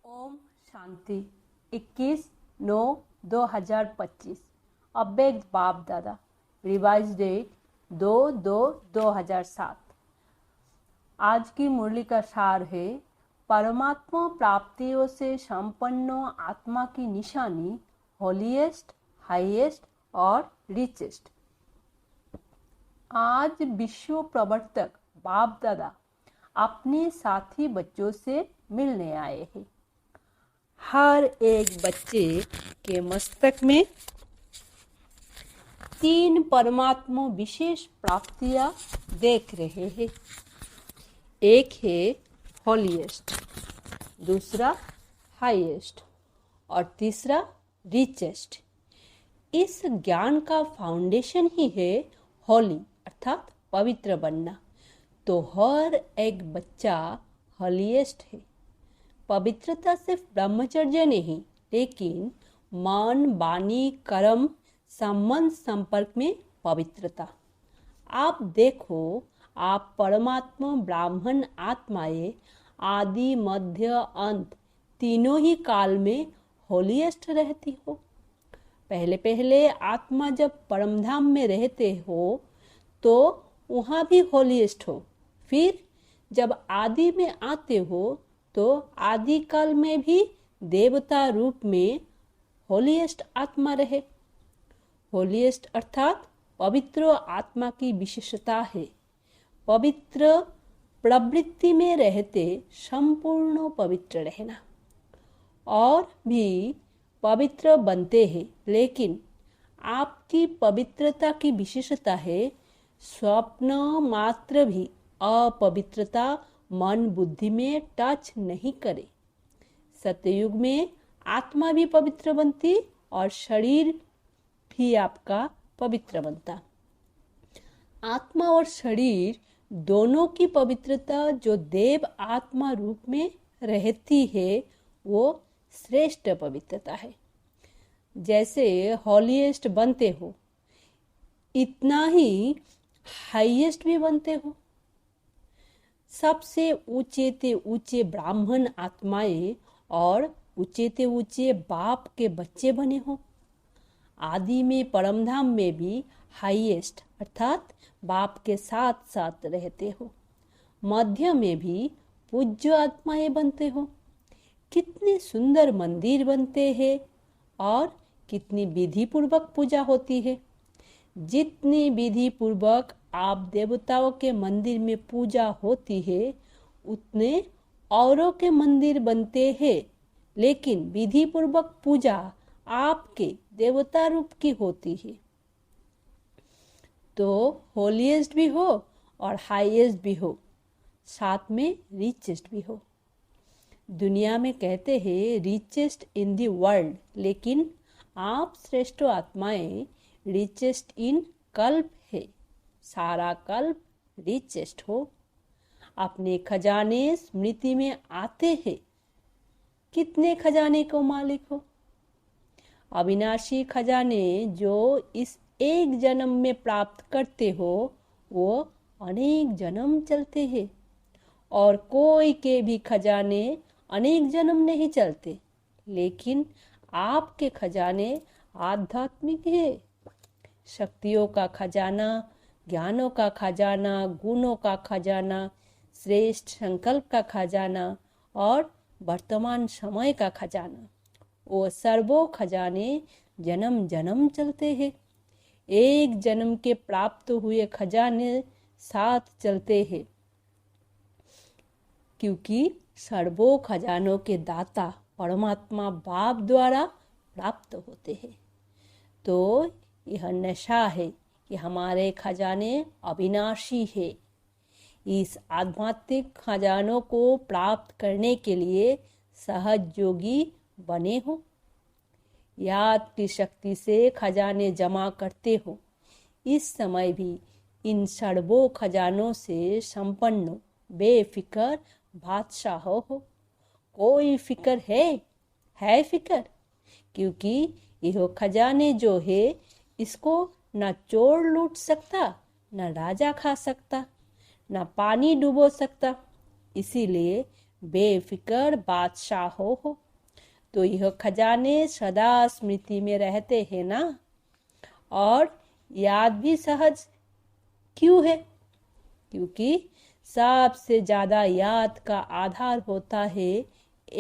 ओम शांति 21/9/2025 अव्यक्त बाप दादा रिवाइज डेट 2/2/2007। आज की मुरली का सार है परमात्मा प्राप्तियों से संपन्न आत्मा की निशानी होलीएस्ट, हाईएस्ट और रिचेस्ट। आज विश्व प्रवर्तक बाप दादा अपने साथी बच्चों से मिलने आए हैं। हर एक बच्चे के मस्तक में 3 परमात्मा विशेष प्राप्तियां देख रहे हैं। एक है होलीएस्ट, दूसरा हाईएस्ट और तीसरा रिचेस्ट। इस ज्ञान का फाउंडेशन ही है होली अर्थात पवित्र बनना। तो हर एक बच्चा होलीएस्ट है। पवित्रता सिर्फ ब्रह्मचर्य नहीं, लेकिन मन, वाणी, कर्म, संबंध, संपर्क में पवित्रता। आप देखो, आप परमात्मा, ब्राह्मण आत्माएं आदि, मध्य, अंत तीनों ही काल में होलीएस्ट रहती हो। पहले पहले आत्मा जब परमधाम में रहते हो तो वहाँ भी होलीएस्ट हो। फिर जब आदि में आते हो तो आदि काल में भी देवता रूप में होलीएस्ट आत्मा रहे। होलीएस्ट अर्थात पवित्र आत्मा की विशेषता है। पवित्र प्रवृत्ति में रहते संपूर्ण पवित्र रहना और भी पवित्र बनते हैं। लेकिन आपकी पवित्रता की विशेषता है स्वप्न मात्र भी अपवित्रता मन बुद्धि में टच नहीं करे। सत्ययुग में आत्मा भी पवित्र बनती और शरीर भी आपका पवित्र बनता। आत्मा और शरीर दोनों की पवित्रता जो देव आत्मा रूप में रहती है वो श्रेष्ठ पवित्रता है। जैसे हॉलीएस्ट बनते हो इतना ही हाईएस्ट भी बनते हो। सबसे ऊंचे ते ऊंचे ब्राह्मण आत्माएं और ऊंचे ते ऊंचे बाप के बच्चे बने हो। आदि में परमधाम में भी हाईएस्ट अर्थात बाप के साथ साथ रहते हो। मध्य में भी पूज्य आत्माएं बनते हो। कितने सुंदर मंदिर बनते हैं और कितनी विधि पूर्वक पूजा होती है। जितनी विधि पूर्वक आप देवताओं के मंदिर में पूजा होती है उतने औरों के मंदिर बनते हैं, लेकिन विधि पूर्वक पूजा आपके देवता रूप की होती है। तो होलीएस्ट भी हो और हाईएस्ट भी हो, साथ में रिचेस्ट भी हो। दुनिया में कहते हैं रिचेस्ट इन द वर्ल्ड, लेकिन आप श्रेष्ठ आत्माएं रिचेस्ट इन कल्प है। सारा कल्प रिचेस्ट हो। अपने खजाने स्मृति में आते हैं। कितने खजाने को मालिक हो। अविनाशी खजाने जो इस एक जन्म में प्राप्त करते हो वो अनेक जन्म चलते हैं। और कोई के भी खजाने अनेक जन्म नहीं चलते, लेकिन आपके खजाने आध्यात्मिक है। शक्तियों का खजाना, ज्ञानों का खजाना, गुणों का खजाना, श्रेष्ठ संकल्प का खजाना और वर्तमान समय का खजाना, वो सर्वों खजाने जन्म जन्म चलते हैं। एक जन्म के प्राप्त हुए खजाने साथ चलते हैं, क्योंकि सर्वों खजानों के दाता परमात्मा बाप द्वारा प्राप्त होते हैं। तो यह नशा है कि हमारे खजाने अविनाशी है। इस आध्यात्मिक खजानों को प्राप्त करने के लिए सहज योगी बने हो। याद की शक्ति से खजाने जमा करते हो। इस समय भी इन सर्वों खजानों से संपन्न बेफिक्र बादशाह हो। कोई फिक्र है फिक्र, क्योंकि यह खजाने जो है इसको न चोर लूट सकता, न राजा खा सकता, न पानी डुबो सकता। इसीलिए बेफिक्र बादशाहों हो। तो यह खजाने सदा स्मृति में रहते हैं ना, और याद भी सहज क्यों है? क्योंकि सबसे ज्यादा याद का आधार होता है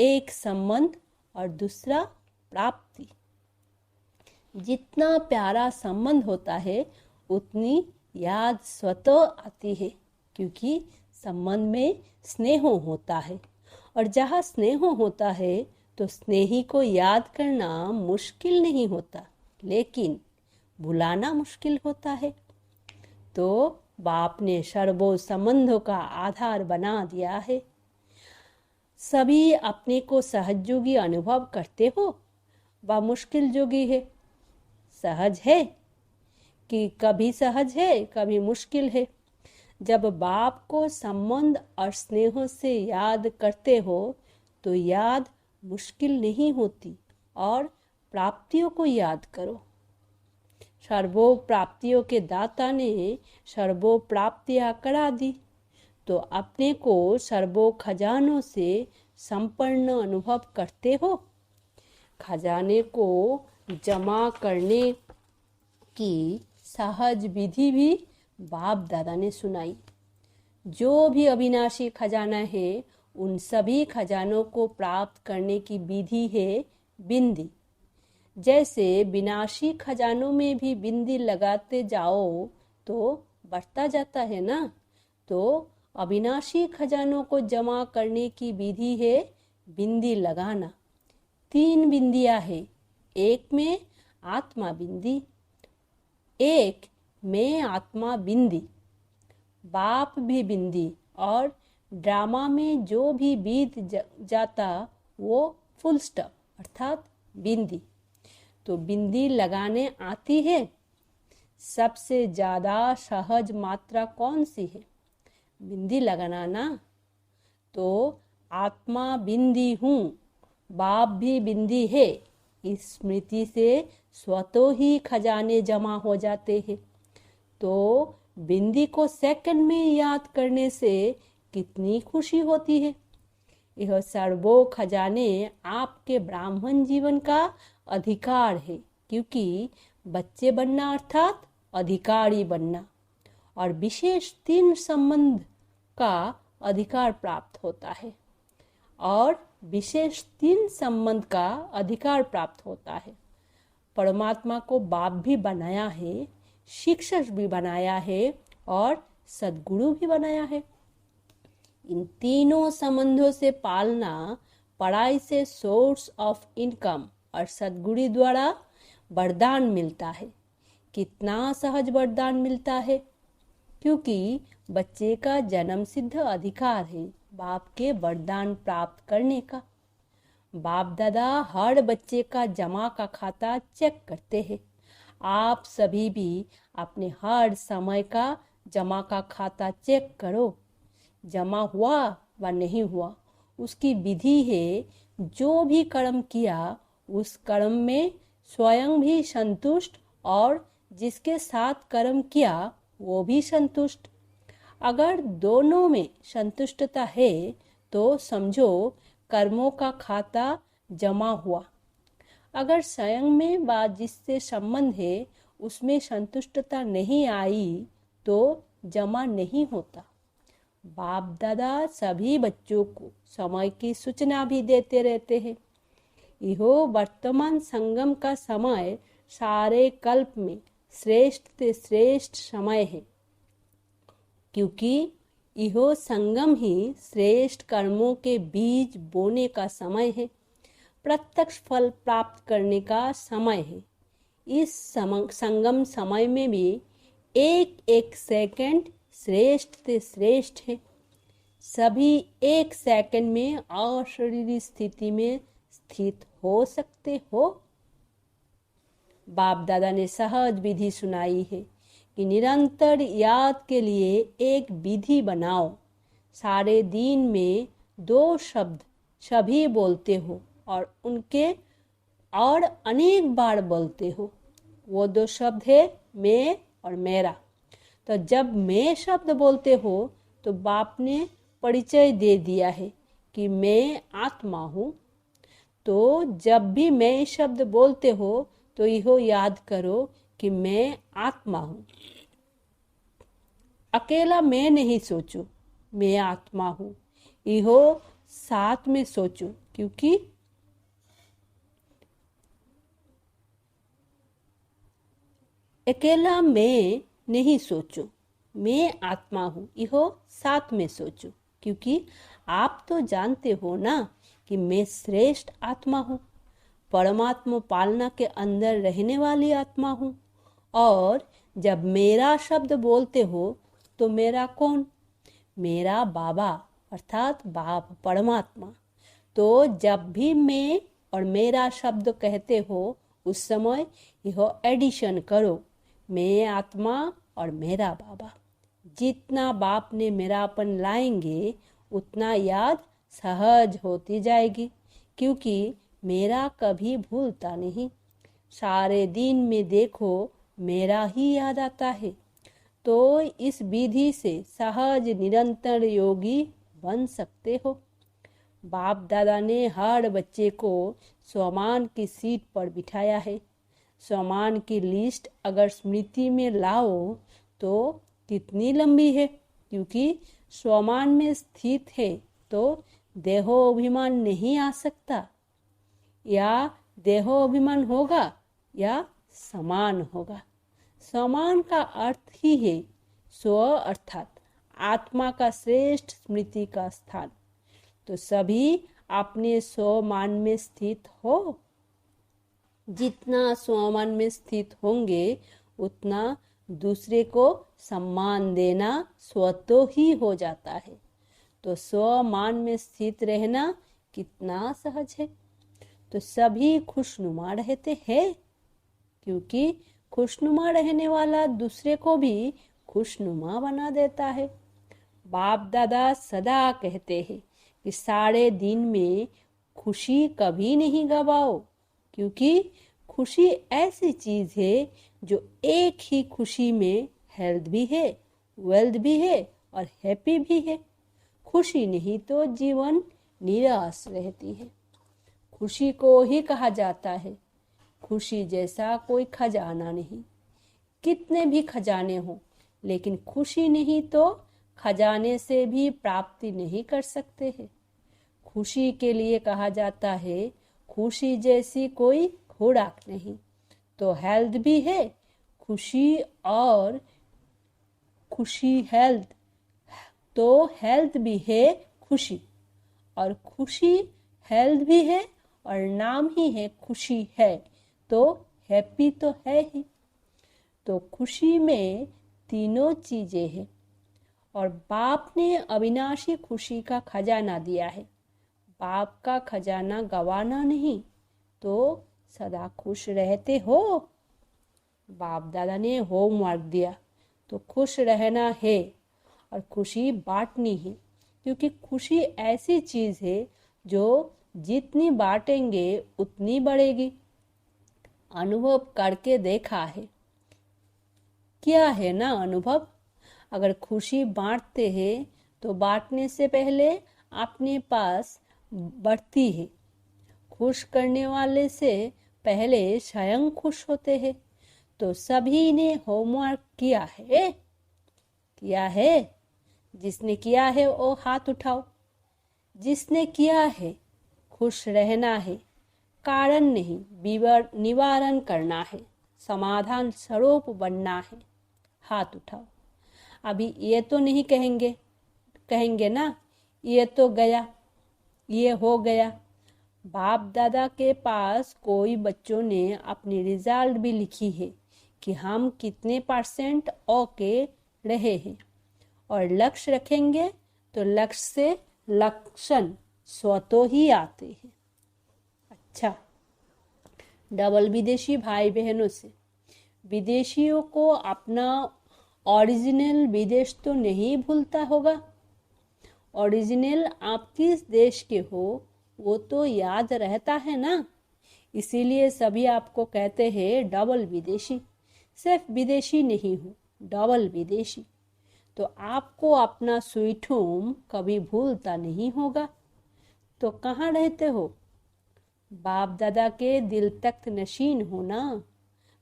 एक संबंध और दूसरा प्राप्ति। जितना प्यारा संबंध होता है उतनी याद स्वतः आती है, क्योंकि संबंध में स्नेह होता है, और जहाँ स्नेह होता है तो स्नेही को याद करना मुश्किल नहीं होता, लेकिन भुलाना मुश्किल होता है। तो बाप ने सर्वो संबंधों का आधार बना दिया है। सभी अपने को सहज योगी अनुभव करते हो व मुश्किल योगी है। सहज है कि कभी सहज है कभी मुश्किल है। जब बाप को संबंध और स्नेह से याद करते हो तो याद मुश्किल नहीं होती, और प्राप्तियों को याद करो। सर्वो प्राप्तियों के दाता ने सर्वो प्राप्तियां करा दी, तो अपने को सर्वो खजानों से संपन्न अनुभव करते हो। खजाने को जमा करने की सहज विधि भी बाप दादा ने सुनाई। जो भी अविनाशी खजाना है उन सभी खजानों को प्राप्त करने की विधि है बिंदी। जैसे विनाशी खजानों में भी बिंदी लगाते जाओ तो बढ़ता जाता है ना, तो अविनाशी खजानों को जमा करने की विधि है बिंदी लगाना। 3 बिंदियां है, एक में आत्मा बिंदी, एक में आत्मा बिंदी, बाप भी बिंदी, और ड्रामा में जो भी बीत जाता वो फुल स्टॉप अर्थात बिंदी। तो बिंदी लगाने आती है। सबसे ज्यादा सहज मात्रा कौन सी है? बिंदी लगाना ना। तो आत्मा बिंदी हूँ, बाप भी बिंदी है, इस स्मृति से स्वतः ही खजाने जमा हो जाते हैं। तो बिंदी को सेकंड में याद करने से कितनी खुशी होती है। यह सर्वो खजाने आपके ब्राह्मण जीवन का अधिकार है, क्योंकि बच्चे बनना अर्थात अधिकारी बनना, और विशेष 3 संबंध का अधिकार प्राप्त होता है, और विशेष 3 संबंध का अधिकार प्राप्त होता है। परमात्मा को बाप भी बनाया है, शिक्षक भी बनाया है, और सद्गुरु भी बनाया है। इन तीनों संबंधों से पालना पढ़ाई से सोर्स ऑफ इनकम और सद्गुरु द्वारा वरदान मिलता है। कितना सहज वरदान मिलता है, क्योंकि बच्चे का जन्म सिद्ध अधिकार है बाप के वरदान प्राप्त करने का। बाप दादा हर बच्चे का जमा का खाता चेक करते हैं। आप सभी भी अपने हर समय का जमा का खाता चेक करो। जमा हुआ व नहीं हुआ उसकी विधि है। जो भी कर्म किया उस कर्म में स्वयं भी संतुष्ट, और जिसके साथ कर्म किया वो भी संतुष्ट। अगर दोनों में संतुष्टता है तो समझो कर्मों का खाता जमा हुआ। अगर स्वयं में व जिससे संबंध है उसमें संतुष्टता नहीं आई तो जमा नहीं होता। बाप दादा सभी बच्चों को समय की सूचना भी देते रहते हैं। यह वर्तमान संगम का समय सारे कल्प में श्रेष्ठ से श्रेष्ठ समय है, क्योंकि यह संगम ही श्रेष्ठ कर्मों के बीज बोने का समय है, प्रत्यक्ष फल प्राप्त करने का समय है। इस संगम समय में भी एक एक सेकंड श्रेष्ठ से श्रेष्ठ है। सभी एक सेकंड में अशरीरी स्थिति में स्थित हो सकते हो। बाप दादा ने सहज विधि सुनाई है कि निरंतर याद के लिए एक विधि बनाओ। सारे दिन में 2 शब्द सभी बोलते हो और उनके और अनेक बार बोलते हो। वो 2 शब्द है मैं और मेरा। तो जब मैं शब्द बोलते हो तो बाप ने परिचय दे दिया है कि मैं आत्मा हूँ, तो जब भी मैं शब्द बोलते हो तो यह याद करो कि मैं आत्मा हूँ। अकेला मैं नहीं सोचो, मैं आत्मा हूँ, इहो साथ में सोचो, क्योंकि अकेला मैं नहीं सोचो, मैं आत्मा हूँ, इहो साथ में सोचो, क्योंकि आप तो जानते हो ना कि मैं श्रेष्ठ आत्मा हूँ, परमात्मा पालना के अंदर रहने वाली आत्मा हूँ। और जब मेरा शब्द बोलते हो तो मेरा कौन? मेरा बाबा अर्थात बाप परमात्मा। तो जब भी मैं और मेरा शब्द कहते हो उस समय यह एडिशन करो, मैं आत्मा और मेरा बाबा। जितना बाप ने मेरापन लाएंगे उतना याद सहज होती जाएगी, क्योंकि मेरा कभी भूलता नहीं। सारे दिन में देखो मेरा ही याद आता है। तो इस विधि से सहज निरंतर योगी बन सकते हो। बाप दादा ने हर बच्चे को स्वमान की सीट पर बिठाया है। स्वमान की लिस्ट अगर स्मृति में लाओ तो कितनी लंबी है, क्योंकि स्वमान में स्थित है तो देहोभिमान नहीं आ सकता। या देहोभिमान होगा या समान होगा। समान का अर्थ ही है स्व अर्थात आत्मा का श्रेष्ठ स्मृति का स्थान। तो सभी अपने स्वमान में स्थित हो। जितना स्वमान में स्थित होंगे उतना दूसरे को सम्मान देना स्वतः ही हो जाता है। तो स्वमान में स्थित रहना कितना सहज है। तो सभी खुशनुमा रहते हैं, क्योंकि खुशनुमा रहने वाला दूसरे को भी खुशनुमा बना देता है। बाप दादा सदा कहते हैं कि सारे दिन में खुशी कभी नहीं गवाओ, क्योंकि खुशी ऐसी चीज है जो एक ही खुशी में हेल्थ भी है, वेल्थ भी है और हैप्पी भी है। खुशी नहीं तो जीवन निराश रहती है। खुशी को ही कहा जाता है खुशी जैसा कोई खजाना नहीं। कितने भी खजाने हो, लेकिन खुशी नहीं तो खजाने से भी प्राप्ति नहीं कर सकते हैं। खुशी के लिए कहा जाता है खुशी जैसी कोई खुराक नहीं। तो हेल्थ भी है खुशी, और खुशी हेल्थ, तो हेल्थ भी है खुशी, और खुशी हेल्थ भी है, और नाम ही है खुशी है, तो हैप्पी तो है ही। तो खुशी में तीनों चीजें हैं, और बाप ने अविनाशी खुशी का खजाना दिया है। बाप का खजाना गवाना नहीं, तो सदा खुश रहते हो। बाप दादा ने होमवर्क दिया तो खुश रहना है और खुशी बांटनी है, क्योंकि खुशी ऐसी चीज है जो जितनी बांटेंगे उतनी बढ़ेगी। अनुभव करके देखा है, किया है ना अनुभव। अगर खुशी बांटते हैं तो बांटने से पहले अपने पास बढ़ती है। खुश करने वाले से पहले स्वयं खुश होते हैं। तो सभी ने होमवर्क किया है? किया है? जिसने किया है वो हाथ उठाओ। जिसने किया है, खुश रहना है, कारण नहीं निवारण करना है, समाधान स्वरूप बनना है, हाथ उठाओ। अभी ये तो नहीं कहेंगे ना ये तो गया, ये हो गया। बाप दादा के पास कोई बच्चों ने अपनी रिजल्ट भी लिखी है कि हम कितने % ओके रहे हैं, और लक्ष्य रखेंगे तो लक्ष्य से लक्षण स्वतः ही आते हैं। अच्छा, डबल विदेशी भाई बहनों से, विदेशियों को अपना ओरिजिनल विदेश तो नहीं भूलता होगा। ओरिजिनल आप किस देश के हो वो तो याद रहता है ना। इसीलिए सभी आपको कहते हैं डबल विदेशी। सिर्फ विदेशी नहीं हूँ, डबल विदेशी। तो आपको अपना स्वीट होम कभी भूलता नहीं होगा। तो कहाँ रहते हो? बाप दादा के दिल तख्त नशीन हो ना।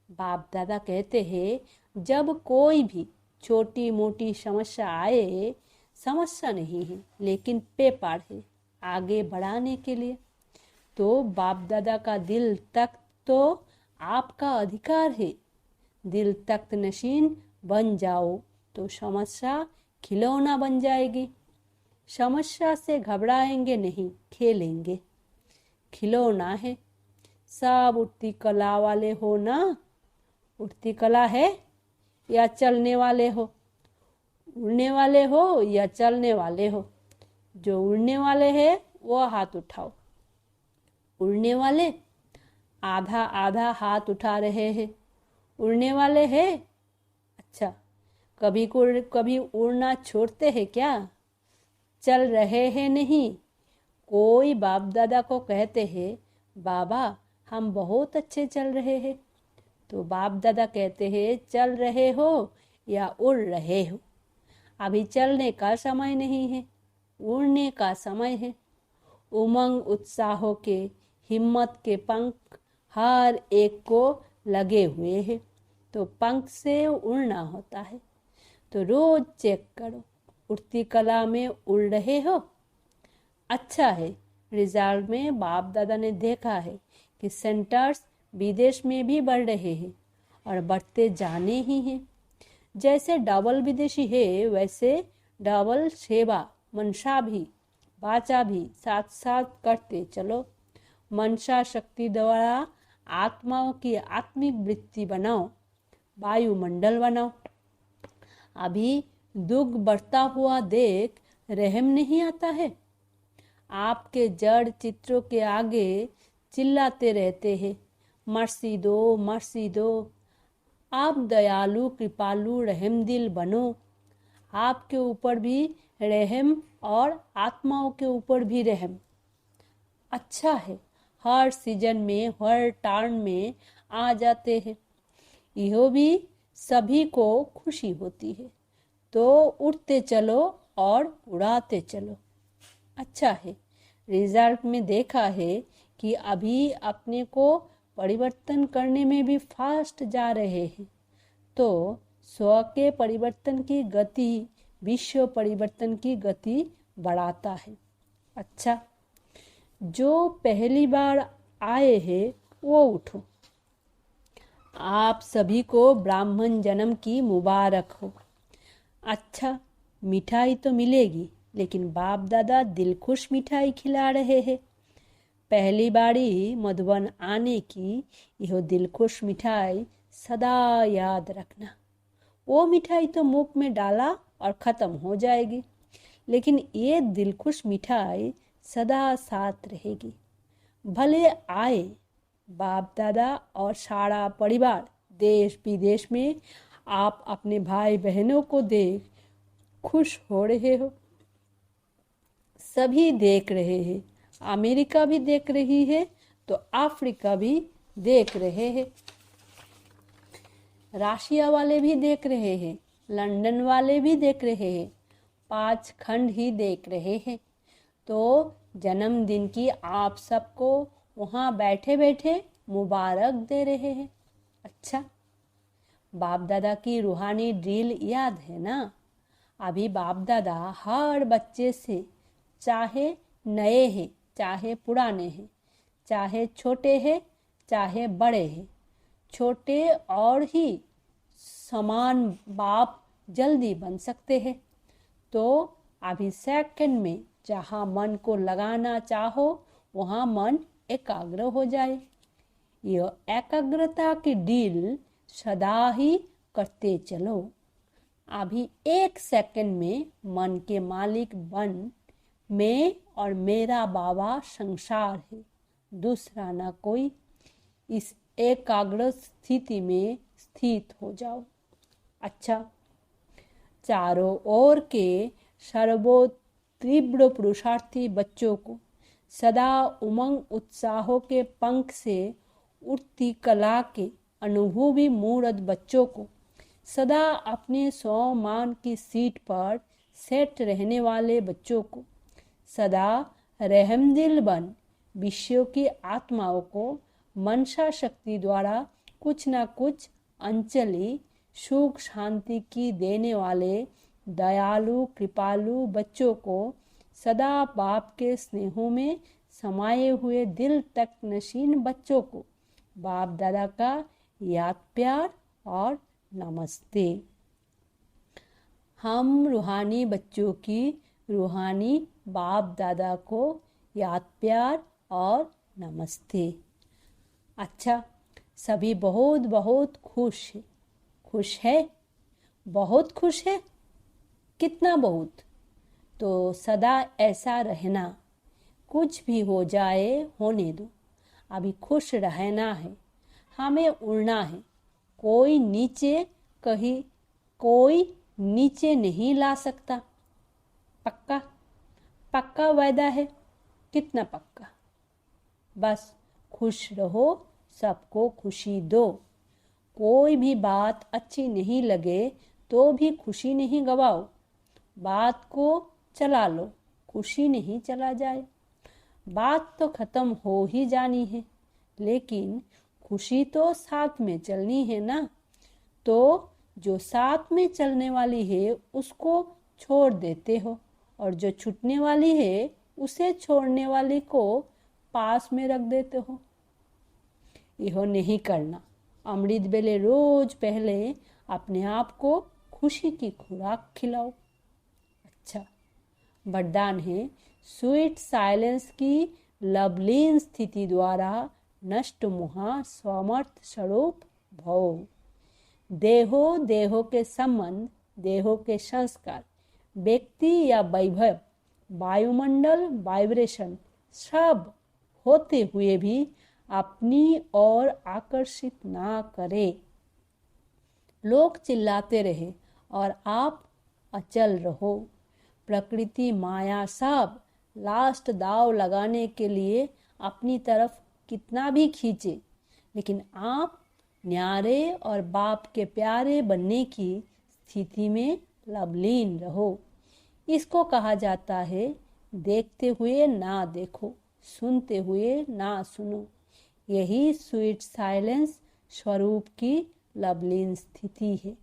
बाप दादा कहते हैं जब कोई भी छोटी मोटी समस्या आए, समस्या नहीं है लेकिन पेपर है आगे बढ़ाने के लिए। तो बाप दादा का दिल तख्त तो आपका अधिकार है। दिल तख्त नशीन बन जाओ तो समस्या खिलौना बन जाएगी। समस्या से घबराएंगे नहीं, खेलेंगे। खिलौना है। सब उठती कला वाले हो ना? उठती कला है या चलने वाले हो? उड़ने वाले हो या चलने वाले हो? जो उड़ने वाले हैं वो हाथ उठाओ। उड़ने वाले आधा आधा हाथ उठा रहे हैं। उड़ने वाले हैं? अच्छा, कभी उड़ना छोड़ते हैं क्या? चल रहे हैं नहीं। कोई बाप दादा को कहते हैं बाबा हम बहुत अच्छे चल रहे हैं, तो बाप दादा कहते हैं चल रहे हो या उड़ रहे हो? अभी चलने का समय नहीं है, उड़ने का समय है। उमंग उत्साह के, हिम्मत के पंख हर एक को लगे हुए हैं, तो पंख से उड़ना होता है। तो रोज चेक करो उड़ती कला में उड़ रहे हो। अच्छा है, रिजल्ट में बाप दादा ने देखा है कि सेंटर्स विदेश में भी बढ़ रहे हैं और बढ़ते जाने ही हैं। जैसे डबल विदेशी है वैसे डबल सेवा मनसा भी वाचा भी साथ साथ करते चलो। मनसा शक्ति द्वारा आत्माओं की आत्मिक वृत्ति बनाओ, वायुमंडल बनाओ। अभी दुख बढ़ता हुआ देख रहम नहीं आता है? आपके जड़ चित्रों के आगे चिल्लाते रहते हैं मर्सी दो, मर्सी दो। आप दयालु कृपालु रहमदिल बनो। आपके ऊपर भी रहम और आत्माओं के ऊपर भी रहम। अच्छा है, हर सीजन में हर टर्न में आ जाते हैं। यह भी सभी को खुशी होती है, तो उड़ते चलो और उड़ाते चलो। अच्छा है, रिजल्ट में देखा है कि अभी अपने को परिवर्तन करने में भी फास्ट जा रहे हैं, तो स्व के परिवर्तन की गति विश्व परिवर्तन की गति बढ़ाता है। अच्छा, जो पहली बार आए हैं वो उठो। आप सभी को ब्राह्मण जन्म की मुबारक हो। अच्छा, मिठाई तो मिलेगी, लेकिन बाप दादा दिलखुश मिठाई खिला रहे हैं। पहली बारी मधुबन आने की यह दिलखुश मिठाई सदा याद रखना। वो मिठाई तो मुख में डाला और ख़त्म हो जाएगी, लेकिन ये दिलखुश मिठाई सदा साथ रहेगी। भले आए बाप दादा और सारा परिवार देश विदेश में, आप अपने भाई बहनों को देख खुश हो रहे हो। सभी देख रहे हैं, अमेरिका भी देख रही है तो अफ्रीका भी देख रहे हैं, रशिया वाले भी देख रहे हैं, लंदन वाले भी देख रहे हैं, 5 खंड ही देख रहे हैं। तो जन्मदिन की आप सबको वहाँ बैठे बैठे मुबारक दे रहे हैं। अच्छा, बाप दादा की रूहानी ड्रिल याद है ना? अभी बाप दादा हर बच्चे से, चाहे नए हैं चाहे पुराने हैं, चाहे छोटे हैं चाहे बड़े हैं, छोटे और ही समान बाप जल्दी बन सकते हैं। तो अभी सेकंड में जहाँ मन को लगाना चाहो वहाँ मन एकाग्र हो जाए। यह एकाग्रता की डील सदा ही करते चलो। अभी 1 सेकंड में मन के मालिक बन, मैं और मेरा बाबा संसार है, दूसरा ना कोई। इस एकाग्र स्थिति में स्थित हो जाओ। अच्छा, चारों ओर के सर्वोत्तीव्र पुरुषार्थी बच्चों को, सदा उमंग उत्साहों के पंख से उठती कला के अनुभवी मूर्त बच्चों को, सदा अपने स्वाभिमान की सीट पर सेट रहने वाले बच्चों को, सदा रहमदिल बन विश्व की आत्माओं को मनसा शक्ति द्वारा कुछ न कुछ अंजलि सुख शांति की देने वाले दयालु कृपालु बच्चों को सदा बाप के स्नेहों में समाये हुए दिल तक नशीन बच्चों को बाप दादा का याद प्यार और नमस्ते। हम रूहानी बच्चों की रूहानी बाप दादा को याद प्यार और नमस्ते। अच्छा, सभी बहुत बहुत खुश है, बहुत खुश है। कितना बहुत? तो सदा ऐसा रहना, कुछ भी हो जाए होने दो, अभी खुश रहना है, हमें उड़ना है। कोई नीचे नहीं ला सकता। पक्का? पक्का वायदा है। कितना पक्का? बस खुश रहो, सबको खुशी दो। कोई भी बात अच्छी नहीं लगे तो भी खुशी नहीं गवाओ, बात को चला लो, खुशी नहीं चला जाए। बात तो खत्म हो ही जानी है, लेकिन खुशी तो साथ में चलनी है ना। तो जो साथ में चलने वाली है उसको छोड़ देते हो, और जो छूटने वाली है उसे छोड़ने वाली को पास में रख देते हो। यह नहीं करना। अमृत बेले रोज पहले अपने आप को खुशी की खुराक खिलाओ। अच्छा, वरदान है स्वीट साइलेंस की लवलीन स्थिति द्वारा नष्ट मुहा स्वमर्थ स्वरूप भव। देहो के संबंध, देहो के संस्कार, व्यक्ति या वैभव, वायुमंडल, वाइब्रेशन सब होते हुए भी अपनी ओर आकर्षित ना करे। लोग चिल्लाते रहे और आप अचल रहो। प्रकृति माया सब लास्ट दाव लगाने के लिए अपनी तरफ कितना भी खींचे, लेकिन आप न्यारे और बाप के प्यारे बनने की स्थिति में लवलीन रहो। इसको कहा जाता है देखते हुए ना देखो, सुनते हुए ना सुनो। यही स्वीट साइलेंस स्वरूप की लवलीन स्थिति है।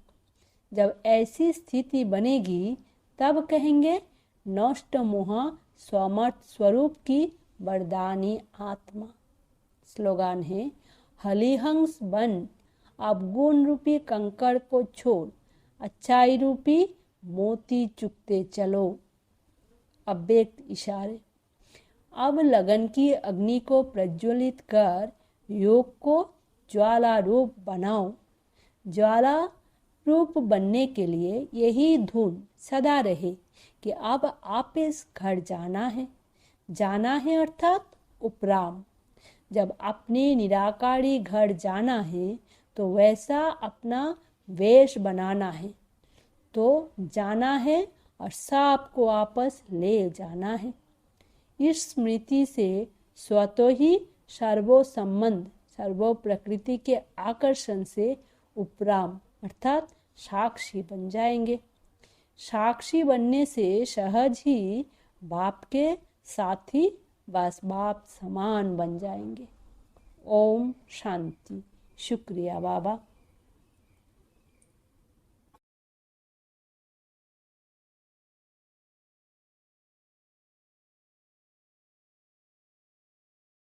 जब ऐसी स्थिति बनेगी तब कहेंगे नष्ट मोह स्वमर्थ स्वरूप की वरदानी आत्मा। स्लोगान है हलिहंस बन अवगुण रूपी कंकड़ को छोड़, अच्छाई रूपी मोती चुगते चलो। अव्यक्त इशारे। अब लगन की अग्नि को प्रज्वलित कर योग को ज्वाला रूप बनाओ। ज्वाला रूप बनने के लिए यही धुन सदा रहे कि अब आप इस घर जाना है अर्थात उपराम। जब अपने निराकारी घर जाना है तो वैसा अपना वेश बनाना है, तो जाना है और सांप को वापस ले जाना है। इस स्मृति से स्वतः ही सर्वो संबंध, सर्वो प्रकृति के आकर्षण से उपराम अर्थात साक्षी बन जाएंगे। साक्षी बनने से सहज ही बाप के साथी बस बाप समान बन जाएंगे। ओम शांति। शुक्रिया बाबा।